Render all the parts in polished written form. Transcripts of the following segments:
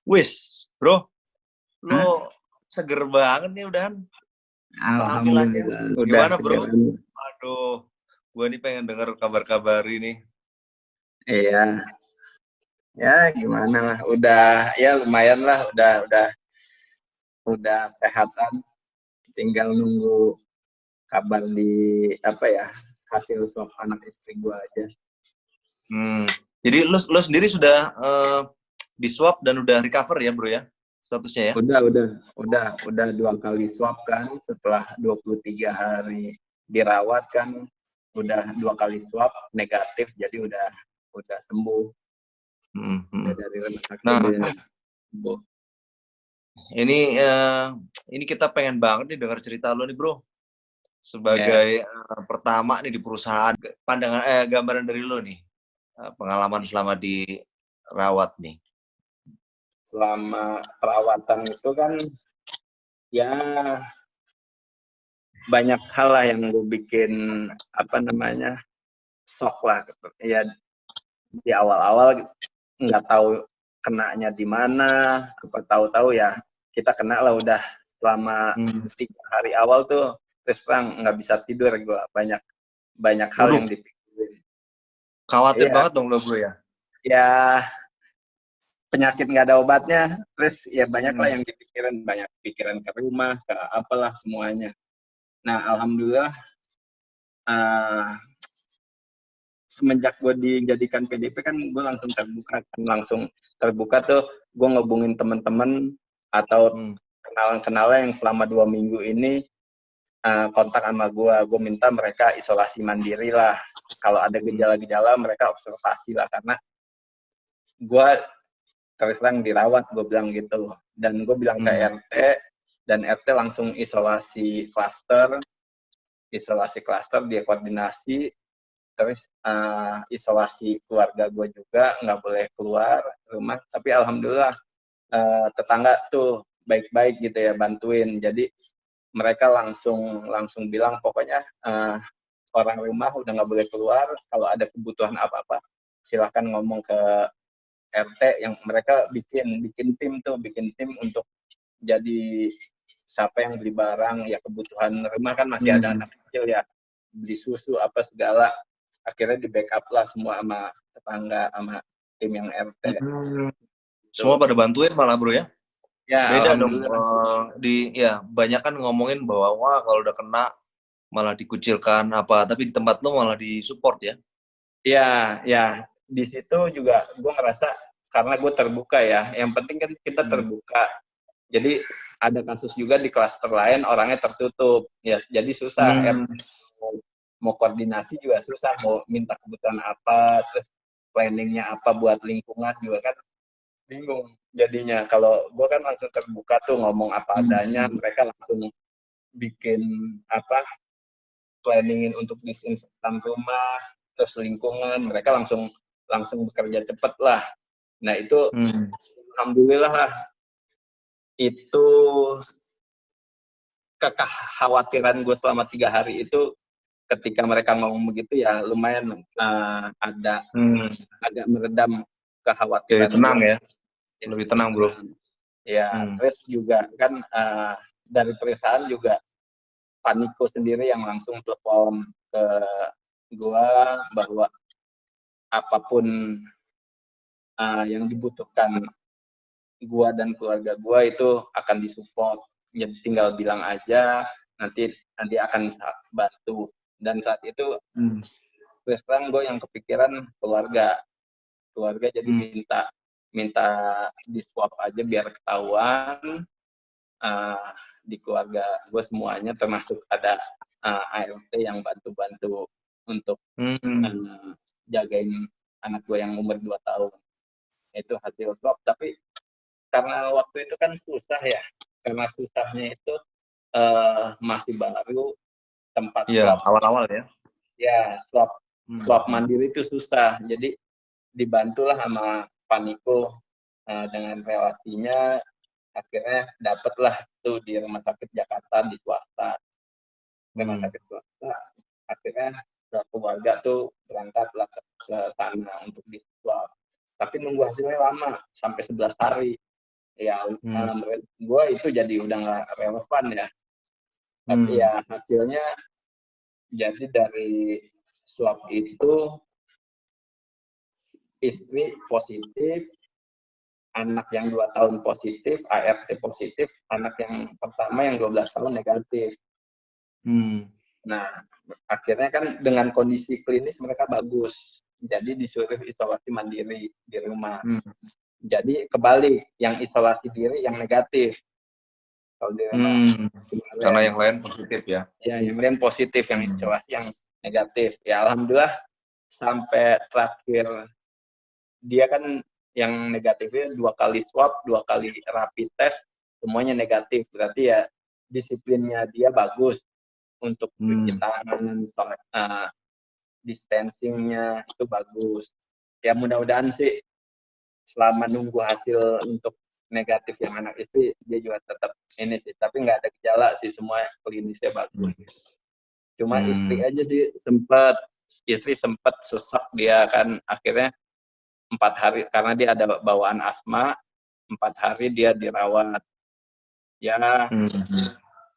Wis, bro, Hah? lo seger banget nih udahan penampilannya. Alhamdulillah, udah Gimana, bro? segeran. Aduh, gue nih pengen denger kabar-kabar ini. Iya, ya gimana lah. Udah, ya lumayan lah. Udah sehatan. Tinggal nunggu kabar di apa ya, hasil swab anak istri gua aja. Jadi lo sendiri sudah di swab dan udah recover ya, bro ya? Statusnya ya? Udah 2 kali swab kan. Setelah 23 hari dirawat kan, udah 2 kali swab negatif. Jadi udah sembuh. Udah dari rumah sakit Nah, udah sembuh. ini kita pengen banget nih dengar cerita lo nih, bro. Sebagai pertama nih di perusahaan, pandangan gambaran dari lo nih, pengalaman selama dirawat nih. Selama perawatan itu kan ya banyak hal lah yang gue bikin shock lah gitu. Ya di awal-awal nggak tahu kenanya di mana, apa tahu-tahu ya kita kena lah udah selama 3 hari awal tuh terus terang nggak bisa tidur gue, banyak hal yang dipikirin. Khawatir banget dong lo, bro ya? Ya penyakit nggak ada obatnya, terus ya banyak lah yang dipikirin, banyak pikiran ke rumah, ke apalah semuanya. Nah alhamdulillah semenjak gue dijadikan PDP kan gue langsung terbuka tuh, gue ngehubungin teman-teman atau kenalan-kenalan yang selama 2 minggu ini kontak sama gue minta mereka isolasi mandiri lah, kalau ada gejala-gejala mereka observasi lah, karena gue terus terang dirawat, gue bilang gitu. Dan gue bilang ke RT, dan RT langsung isolasi klaster, dia koordinasi, terus isolasi keluarga gue juga, nggak boleh keluar rumah. Tapi alhamdulillah tetangga tuh baik-baik gitu ya, bantuin. Jadi mereka langsung bilang pokoknya orang rumah udah nggak boleh keluar, kalau ada kebutuhan apa-apa silahkan ngomong ke RT, yang mereka bikin tim untuk jadi siapa yang beli barang ya, kebutuhan rumah kan masih ada anak kecil ya, beli susu apa segala, akhirnya di backup lah semua sama tetangga sama tim yang RT. Semua pada bantuin malah, bro ya? Ya beda dong. Banyak kan ngomongin bahwa wah kalau udah kena malah dikucilkan apa, tapi di tempat lo malah disupport ya? Ya di situ juga gue ngerasa karena gue terbuka ya, yang penting kan kita terbuka. Jadi ada kasus juga di klaster lain orangnya tertutup ya, jadi susah mau koordinasi juga susah, mau minta kebutuhan apa, terus planningnya apa buat lingkungan juga kan bingung jadinya. Kalau gue kan langsung terbuka tuh, ngomong apa adanya, mereka langsung bikin planningin untuk disinfektan rumah, terus lingkungan, mereka langsung bekerja cepat lah. Nah itu alhamdulillah lah, itu kekhawatiran gue selama 3 hari itu ketika mereka ngomong begitu ya lumayan agak meredam kekhawatiran. Jadi tenang ya, lebih tenang bro. Ya terus juga kan dari perusahaan juga Paniko sendiri yang langsung telepon ke gua bahwa apapun yang dibutuhkan gua dan keluarga gua itu akan disupport. Ya tinggal bilang aja, nanti akan bantu. Dan saat itu terus terang gue yang kepikiran keluarga jadi minta di swab aja biar ketahuan di keluarga gue semuanya, termasuk ada ART yang bantu untuk jagain anak gue yang umur 2 tahun. Itu hasil swab. Tapi karena waktu itu kan susah ya, karena susahnya itu masih baru tempat swab. Awal-awal ya. Ya, swab mandiri itu susah. Jadi dibantulah sama Paniko dengan relasinya, akhirnya dapatlah tuh di rumah sakit Jakarta, di swasta. Rumah sakit swasta. Akhirnya keluarga tuh berangkatlah ke sana untuk di swab. Tapi nunggu hasilnya lama, sampai 11 hari. Ya menurut gue itu jadi udah nggak relevan ya. Tapi ya hasilnya jadi dari swab itu istri positif, anak yang 2 tahun positif, ART positif, anak yang pertama yang 12 tahun negatif. Nah, akhirnya kan dengan kondisi klinis mereka bagus. Jadi disuruh isolasi mandiri di rumah. Jadi kebalik, yang isolasi diri yang negatif. Kalau di rumah. Karena yang lain positif ya? Ya, yang lain positif, yang isolasi yang negatif. Ya, alhamdulillah sampai terakhir dia kan yang negatifnya 2 kali swab, 2 kali rapid test, semuanya negatif. Berarti ya disiplinnya dia bagus untuk cuci tangan, distancingnya itu bagus. Ya mudah-mudahan sih selama nunggu hasil untuk negatif yang anak istri dia juga tetap ini sih, tapi nggak ada gejala sih, semua klinisnya bagus. Cuma istri aja sih sempat sesak dia kan, akhirnya 4 hari karena dia ada bawaan asma, 4 hari dia dirawat. Ya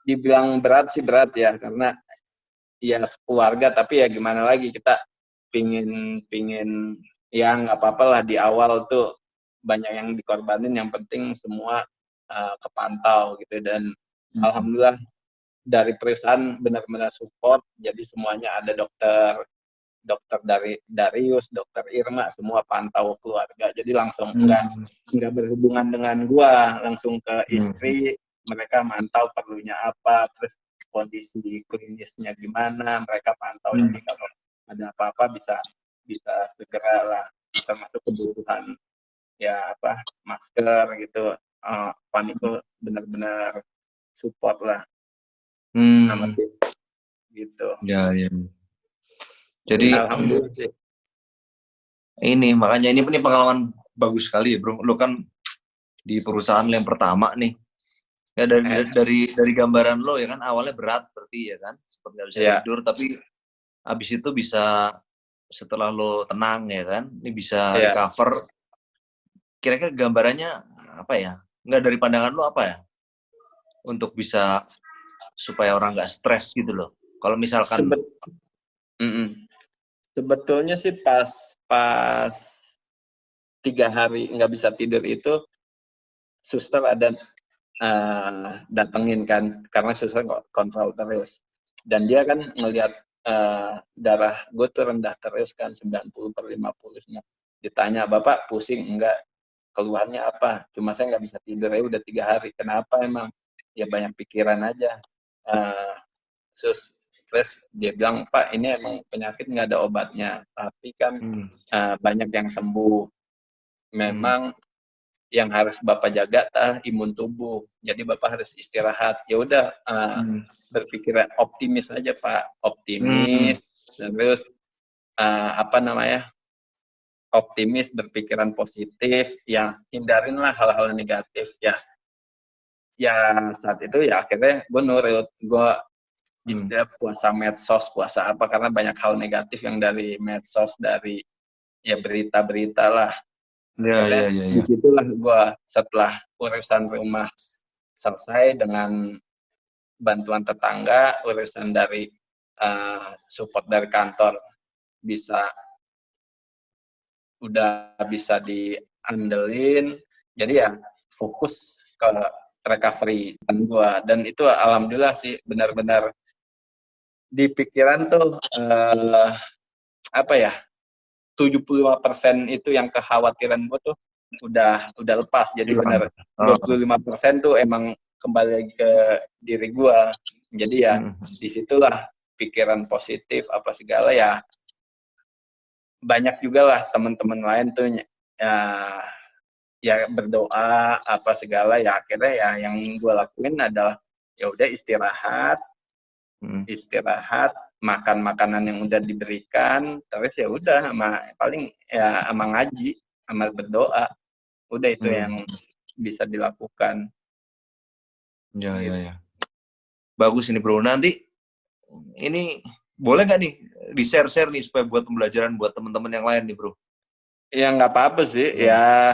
dibilang berat sih berat ya, karena ya keluarga, tapi ya gimana lagi, kita pingin ya nggak apa-apa lah, di awal tuh banyak yang dikorbanin, yang penting semua kepantau gitu. Dan alhamdulillah dari perusahaan benar-benar support, jadi semuanya ada dokter dari Darius, dokter Irma, semua pantau keluarga, jadi langsung nggak berhubungan dengan gua, langsung ke istri, mereka mantau perlunya apa, terus kondisi klinisnya gimana, mereka pantau. Jadi kalau ada apa-apa bisa segera lah, termasuk kebutuhan ya apa masker gitu. Paniko benar-benar support lah sama tim gitu. Ya. Jadi alhamdulillah sih. Ini makanya ini pengalaman bagus sekali ya bro. Lo kan di perusahaan yang pertama nih. Ya dari gambaran lo ya kan awalnya berat berarti ya kan, seperti nggak bisa tidur, tapi habis itu bisa setelah lo tenang ya kan, ini bisa recover. Kira-kira gambarannya apa ya? Nggak, dari pandangan lo apa ya? Untuk bisa supaya orang nggak stres gitu loh. Kalau misalkan sebetulnya sih pas 3 hari nggak bisa tidur itu, suster ada datengin kan, karena suster kontrol terus, dan dia kan ngelihat darah gue tuh rendah terus kan, 90/50. Ditanya, bapak pusing enggak, keluhannya apa? Cuma saya nggak bisa tidur ya udah 3 hari. Kenapa emang? Ya banyak pikiran aja. Terus dia bilang, Pak ini emang penyakit nggak ada obatnya, tapi kan banyak yang sembuh. Memang yang harus Bapak jaga imun tubuh. Jadi Bapak harus istirahat. Ya udah, berpikiran optimis aja Pak, optimis. Terus optimis, berpikiran positif. Ya hindarinlah hal-hal negatif. Ya saat itu ya akhirnya gue nurut. Gue istilah puasa medsos, puasa apa, karena banyak hal negatif yang dari medsos, dari ya berita-berita lah. Ya. Disitulah gue setelah urusan rumah selesai dengan bantuan tetangga, urusan dari support dari kantor udah bisa diandelin, jadi ya fokus ke recovery dan itu alhamdulillah sih benar-benar di pikiran tuh 75% itu yang kekhawatiran gue tuh udah lepas, jadi benar 25% tuh emang kembali lagi ke diri gue. Jadi ya disitulah pikiran positif apa segala, ya banyak juga lah teman-teman lain tuh ya berdoa apa segala, ya akhirnya ya yang gue lakuin adalah ya udah istirahat, makan makanan yang udah diberikan, terus ya udah paling ya sama ngaji, sama berdoa, udah itu yang bisa dilakukan. Ya. Bagus ini bro. Nanti ini boleh nggak nih di-share nih supaya buat pembelajaran buat teman-teman yang lain nih bro? Ya nggak apa-apa sih, ya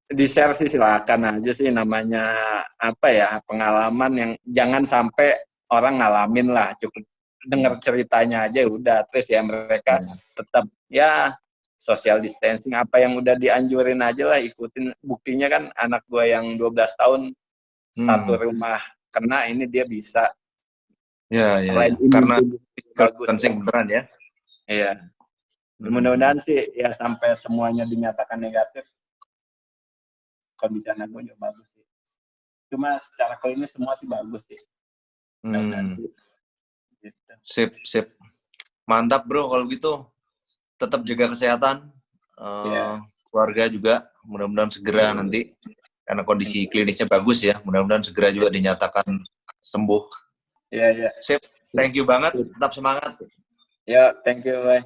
di-share sih silakan aja sih, namanya apa ya, pengalaman yang jangan sampai orang ngalamin lah, cukup dengar ceritanya aja udah, terus ya mereka tetap ya social distancing apa yang udah dianjurin aja lah ikutin. Buktinya kan anak gua yang 12 tahun satu rumah kena, ini dia bisa. Ya, Selain ya. ini Karena bagus distancing ya. beneran ya. Iya. Mudah-mudahan sih ya sampai semuanya dinyatakan negatif, kondisi anak gue juga bagus sih. Cuma secara klinis semua sih bagus sih. Mudah-mudahan gitu. Sip. Mantap bro kalau gitu. Tetap jaga kesehatan. Keluarga juga mudah-mudahan segera nanti, karena kondisi klinisnya bagus ya, mudah-mudahan segera juga dinyatakan sembuh. Iya. Sip. Thank you banget. Tetap semangat. Ya, thank you, bye.